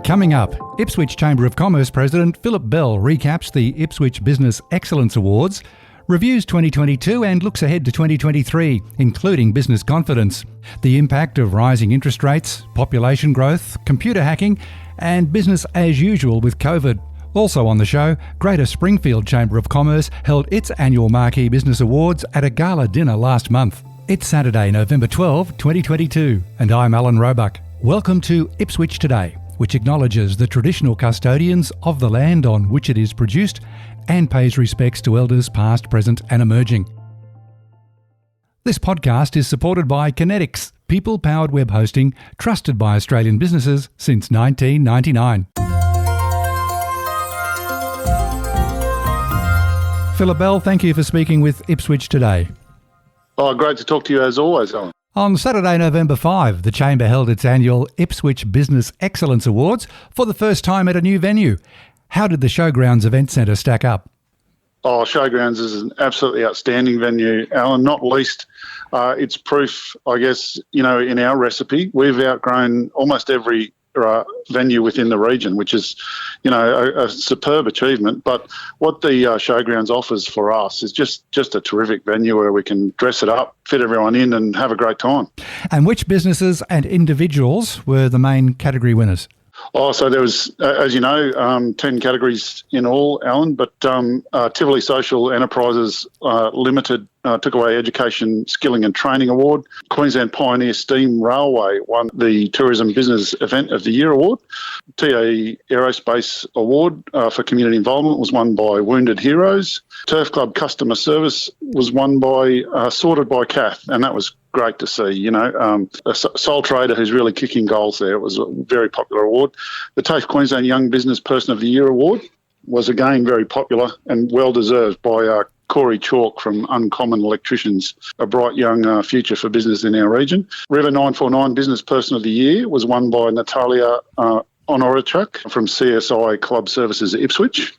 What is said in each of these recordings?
Coming up, Ipswich Chamber of Commerce President Philip Bell recaps the Ipswich Business Excellence Awards, reviews 2022 and looks ahead to 2023, including business confidence, the impact of rising interest rates, population growth, computer hacking, and business as usual with COVID. Also on the show, Greater Springfield Chamber of Commerce held its annual Marquee Business Awards at a gala dinner last month. It's Saturday, November 12, 2022, and I'm Alan Roebuck. Welcome to Ipswich Today, which acknowledges the traditional custodians of the land on which it is produced and pays respects to elders past, present and emerging. This podcast is supported by Kinetics, people-powered web hosting trusted by Australian businesses since 1999. Philip Bell, thank you for speaking with Ipswich Today. Oh, great to talk to you as always, Alan. On Saturday, November 5, the Chamber held its annual Ipswich Business Excellence Awards for the first time at a new venue. How did the Showgrounds Event Centre stack up? Oh, Showgrounds is an absolutely outstanding venue, Alan, not least it's proof, I guess, in our recipe. We've outgrown almost every venue within the region, which is, a superb achievement. But what the Showgrounds offers for us is just a terrific venue where we can dress it up, fit everyone in and have a great time. And which businesses and individuals were the main category winners? Oh, so there was, as you know, 10 categories in all, Alan, but Tivoli Social Enterprises Limited took away Education, Skilling and Training Award. Queensland Pioneer Steam Railway won the Tourism Business Event of the Year Award. TAE Aerospace Award for Community Involvement was won by Wounded Heroes. Turf Club Customer Service was won by Sorted by Kath, and that was great to see, a sole trader who's really kicking goals there. It was a very popular award. The TAFE Queensland Young Business Person of the Year Award was again very popular and well deserved by Corey Chalk from Uncommon Electricians, a bright young future for business in our region. River 949 Business Person of the Year was won by Natalia Honorichuk from CSI Club Services Ipswich.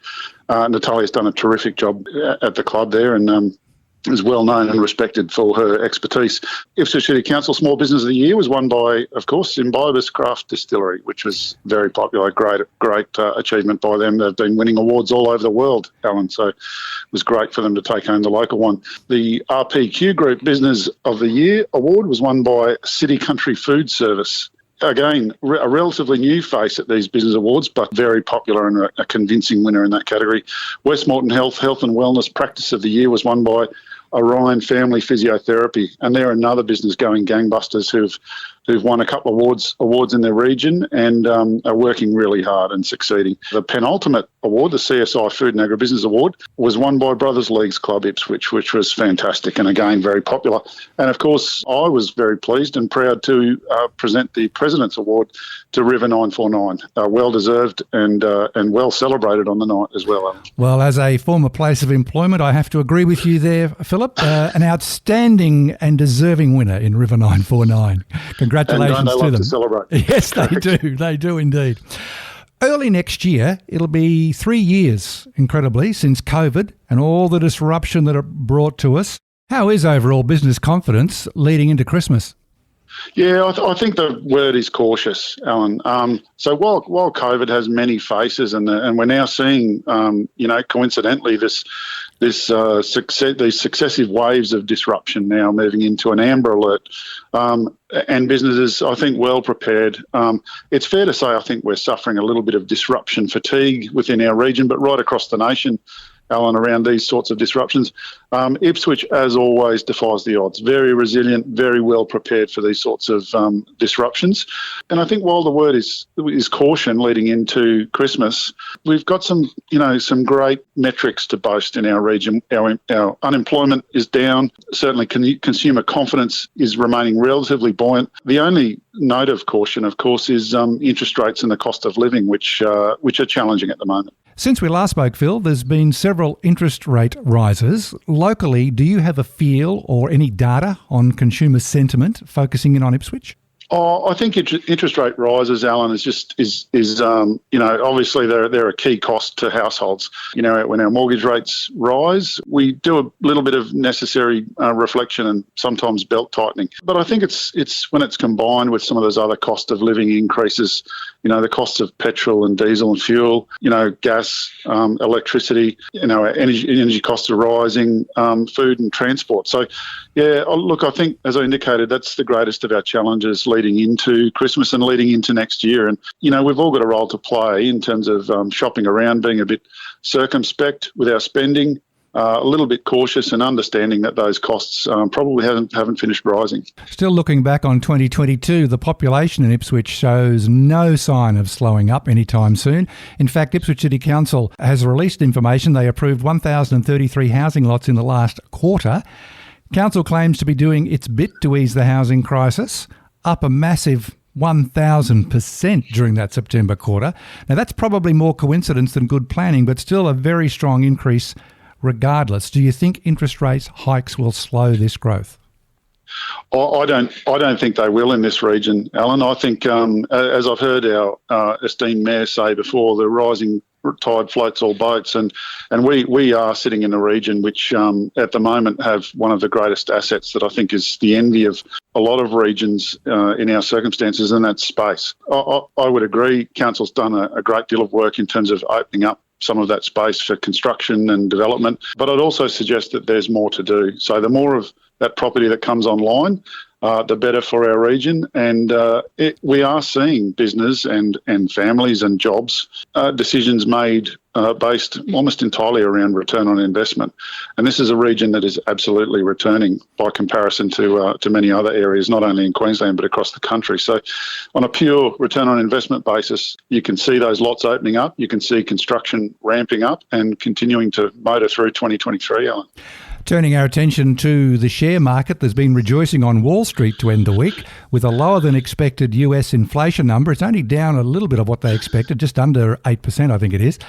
Natalia's done a terrific job at the club there and is well known and respected for her expertise. Ipswich City Council Small Business of the Year was won by, of course, Imbibus Craft Distillery, which was very popular. Great achievement by them. They've been winning awards all over the world, Alan, so it was great for them to take home the local one. The RPQ Group Business of the Year Award was won by City Country Food Service. Again, a relatively new face at these business awards, but very popular and a convincing winner in that category. Westmoreton Health and Wellness Practice of the Year was won by Orion Family Physiotherapy, and they're another business going gangbusters who've won a couple of awards in their region and are working really hard and succeeding. The penultimate award, the CSI Food and Agribusiness Award, was won by Brothers Leagues Club Ipswich, which was fantastic and again very popular. And of course, I was very pleased and proud to present the President's Award to River 949. Well deserved and well celebrated on the night as well, Alan. Well, as a former place of employment, I have to agree with you there, Philip. An outstanding and deserving winner in River 949. Congratulations and they to love them. To celebrate. Yes, they do indeed. Early next year, it'll be 3 years, incredibly, since COVID and all the disruption that it brought to us. How is overall business confidence leading into Christmas? Yeah, I think the word is cautious, Alan. So while COVID has many faces, and we're now seeing, coincidentally, these successive waves of disruption now moving into an amber alert, and businesses, I think, well prepared. It's fair to say I think we're suffering a little bit of disruption fatigue within our region, but right across the nation, Alan, around these sorts of disruptions. Ipswich, as always, defies the odds. Very resilient, very well prepared for these sorts of disruptions. And I think while the word is caution leading into Christmas, we've got some great metrics to boast in our region. Our unemployment is down. Certainly consumer confidence is remaining relatively buoyant. The only note of caution, of course, is interest rates and the cost of living, which are challenging at the moment. Since we last spoke, Phil, there's been several interest rate rises. Locally, do you have a feel or any data on consumer sentiment focusing in on Ipswich? I think interest rate rises, Alan, obviously they're a key cost to households. When our mortgage rates rise, we do a little bit of necessary reflection and sometimes belt tightening. But I think it's when it's combined with some of those other cost of living increases, the costs of petrol and diesel and fuel, gas, electricity, our energy costs are rising, food and transport. So, yeah, look, I think, as I indicated, that's the greatest of our challenges leading into Christmas and leading into next year. And, we've all got a role to play in terms of shopping around, being a bit circumspect with our spending, a little bit cautious and understanding that those costs probably haven't finished rising. Still looking back on 2022, the population in Ipswich shows no sign of slowing up anytime soon. In fact, Ipswich City Council has released information. They approved 1,033 housing lots in the last quarter. Council claims to be doing its bit to ease the housing crisis, up a massive 1,000% during that September quarter. Now, that's probably more coincidence than good planning, but still a very strong increase regardless. Do you think interest rate hikes will slow this growth? I don't think they will in this region, Alan. I think, as I've heard our esteemed Mayor say before, the rising tide floats all boats, and we are sitting in a region which at the moment have one of the greatest assets that I think is the envy of a lot of regions in our circumstances, and that's space. I would agree, Council's done a great deal of work in terms of opening up some of that space for construction and development, but I'd also suggest that there's more to do. So the more of that property that comes online, the better for our region. And we are seeing business and families and jobs decisions made based almost entirely around return on investment. And this is a region that is absolutely returning by comparison to many other areas, not only in Queensland but across the country. So on a pure return on investment basis, you can see those lots opening up, you can see construction ramping up and continuing to motor through 2023, Alan. Turning our attention to the share market, there's been rejoicing on Wall Street to end the week with a lower than expected US inflation number. It's only down a little bit of what they expected, just under 8%, I think it is.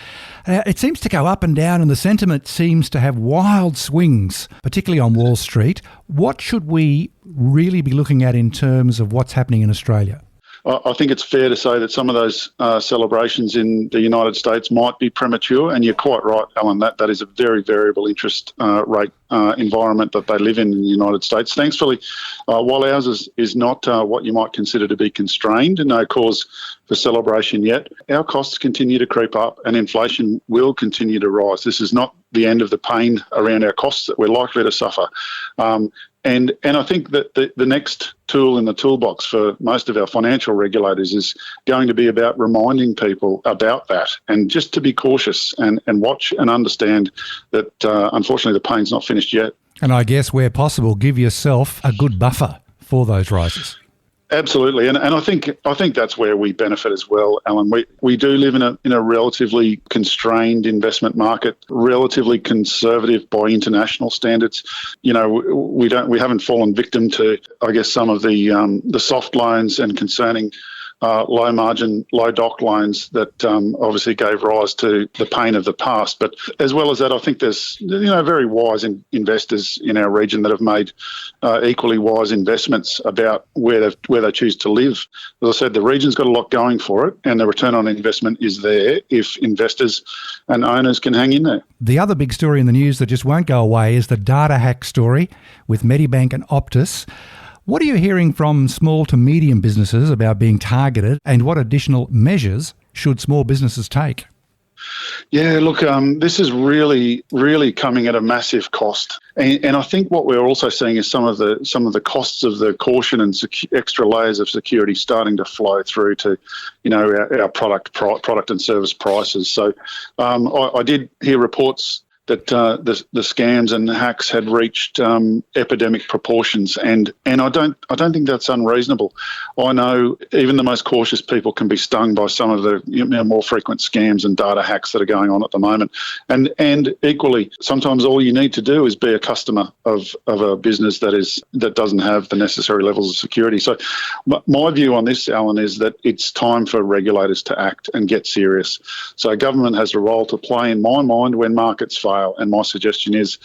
It seems to go up and down, and the sentiment seems to have wild swings, particularly on Wall Street. What should we really be looking at in terms of what's happening in Australia? I think it's fair to say that some of those celebrations in the United States might be premature, and you're quite right, Alan, that is a very variable interest rate environment that they live in the United States. Thankfully, while ours is not what you might consider to be constrained and no cause for celebration yet, our costs continue to creep up and inflation will continue to rise. This is not the end of the pain around our costs that we're likely to suffer. And I think that the next tool in the toolbox for most of our financial regulators is going to be about reminding people about that and just to be cautious and watch and understand that unfortunately the pain's not finished yet. And I guess where possible, give yourself a good buffer for those rises. Absolutely, and I think that's where we benefit as well, Alan. We do live in a relatively constrained investment market, relatively conservative by international standards. We haven't fallen victim to, I guess, some of the soft loans and concerning low margin, low doc loans that obviously gave rise to the pain of the past. But as well as that, I think there's very wise investors in our region that have made equally wise investments about where they choose to live. As I said, the region's got a lot going for it, and the return on investment is there if investors and owners can hang in there. The other big story in the news that just won't go away is the data hack story with Medibank and Optus. What are you hearing from small to medium businesses about being targeted, and what additional measures should small businesses take? Yeah, look, this is really, really coming at a massive cost, and I think what we're also seeing is some of the costs of the caution and extra layers of security starting to flow through to, our product and service prices. So, I did hear reports that the scams and hacks had reached epidemic proportions, and I don't think that's unreasonable. I know even the most cautious people can be stung by some of the more frequent scams and data hacks that are going on at the moment. And equally, sometimes all you need to do is be a customer of a business that doesn't have the necessary levels of security. So my view on this, Alan, is that it's time for regulators to act and get serious. So government has a role to play, in my mind, when markets fail. fail. And my suggestion is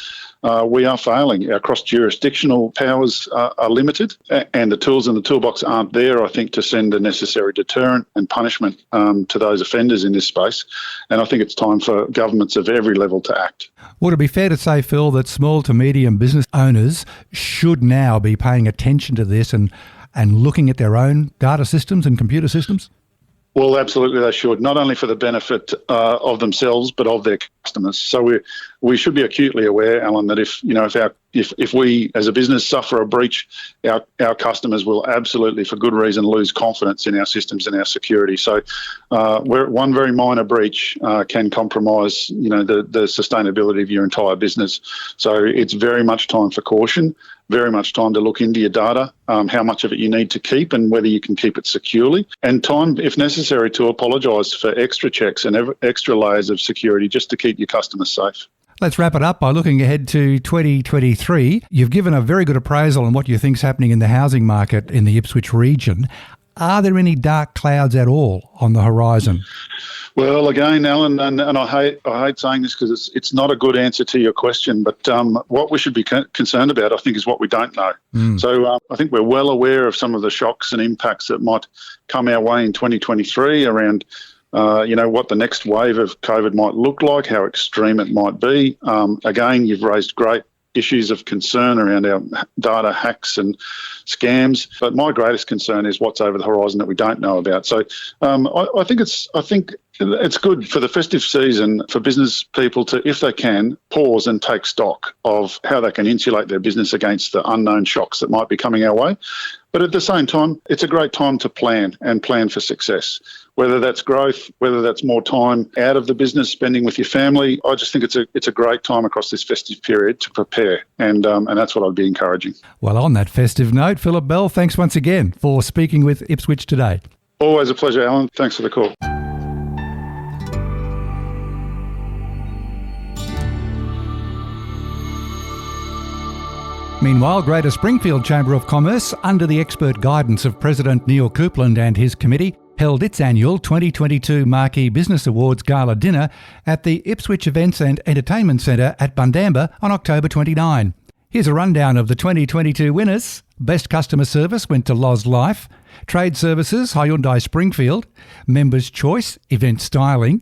we are failing. Our cross-jurisdictional powers are limited, and the tools in the toolbox aren't there, I think, to send a necessary deterrent and punishment to those offenders in this space. And I think it's time for governments of every level to act. Would it be fair to say, Phil, that small to medium business owners should now be paying attention to this and looking at their own data systems and computer systems? Well, absolutely they should, not only for the benefit of themselves but of their customers. So we should be acutely aware, Alan, that if we as a business suffer a breach, our customers will absolutely, for good reason, lose confidence in our systems and our security. So where one very minor breach can compromise, the sustainability of your entire business. So it's very much time for caution. Very much time to look into your data, how much of it you need to keep and whether you can keep it securely, and time, if necessary, to apologise for extra checks and extra layers of security just to keep your customers safe. Let's wrap it up by looking ahead to 2023. You've given a very good appraisal on what you think's happening in the housing market in the Ipswich region. Are there any dark clouds at all on the horizon? Well, again, Alan, and I hate saying this because it's not a good answer to your question, but what we should be concerned about, I think, is what we don't know. So I think we're well aware of some of the shocks and impacts that might come our way in 2023 around, what the next wave of COVID might look like, how extreme it might be. Again, you've raised great issues of concern around our data hacks and scams, but my greatest concern is what's over the horizon that we don't know about. So I think it's good for the festive season for business people to, if they can, pause and take stock of how they can insulate their business against the unknown shocks that might be coming our way. But at the same time, it's a great time to plan for success, whether that's growth, whether that's more time out of the business, spending with your family. I just think it's a great time across this festive period to prepare, and that's what I'd be encouraging. Well, on that festive note, Philip Bell, thanks once again for speaking with Ipswich Today. Always a pleasure, Alan. Thanks for the call. Meanwhile, Greater Springfield Chamber of Commerce, under the expert guidance of President Neil Coupland and his committee, held its annual 2022 Marquee Business Awards Gala dinner at the Ipswich Events and Entertainment Centre at Bundamba on October 29. Here's a rundown of the 2022 winners. Best Customer Service went to Loz Life, Trade Services, Hyundai Springfield, Members' Choice, Event Styling,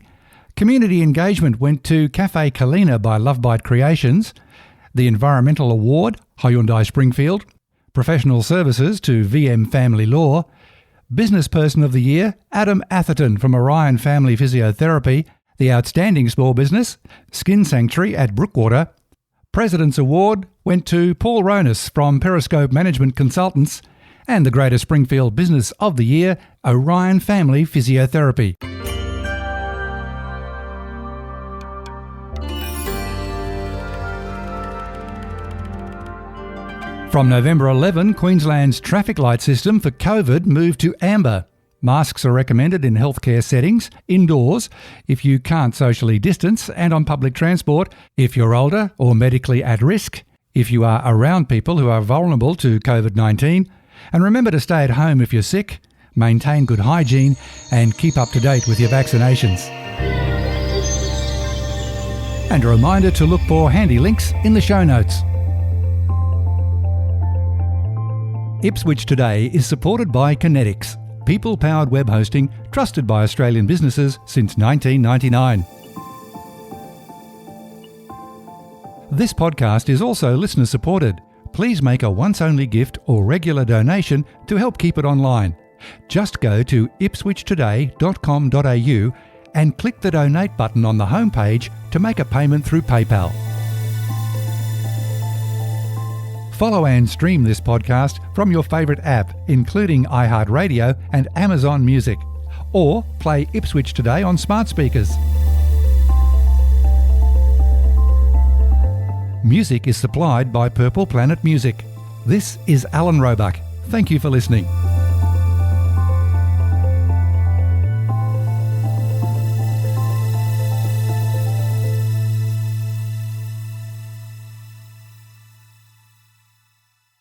Community Engagement went to Cafe Kalina by Lovebite Creations, the Environmental Award, Hyundai Springfield, Professional Services to VM Family Law, Business Person of the Year, Adam Atherton from Orion Family Physiotherapy, the Outstanding Small Business, Skin Sanctuary at Brookwater. President's Award went to Paul Ronis from Periscope Management Consultants, and the Greater Springfield Business of the Year, Orion Family Physiotherapy. From November 11, Queensland's traffic light system for COVID moved to amber. Masks are recommended in healthcare settings, indoors, if you can't socially distance, and on public transport, if you're older or medically at risk, if you are around people who are vulnerable to COVID-19. And remember to stay at home if you're sick, maintain good hygiene, and keep up to date with your vaccinations. And a reminder to look for handy links in the show notes. Ipswich Today is supported by Kinetics, people-powered web hosting trusted by Australian businesses since 1999. This podcast is also listener-supported. Please make a once-only gift or regular donation to help keep it online. Just go to ipswichtoday.com.au and click the donate button on the homepage to make a payment through PayPal. Follow and stream this podcast from your favourite app, including iHeartRadio and Amazon Music, or play Ipswich Today on smart speakers. Music is supplied by Purple Planet Music. This is Alan Roebuck. Thank you for listening.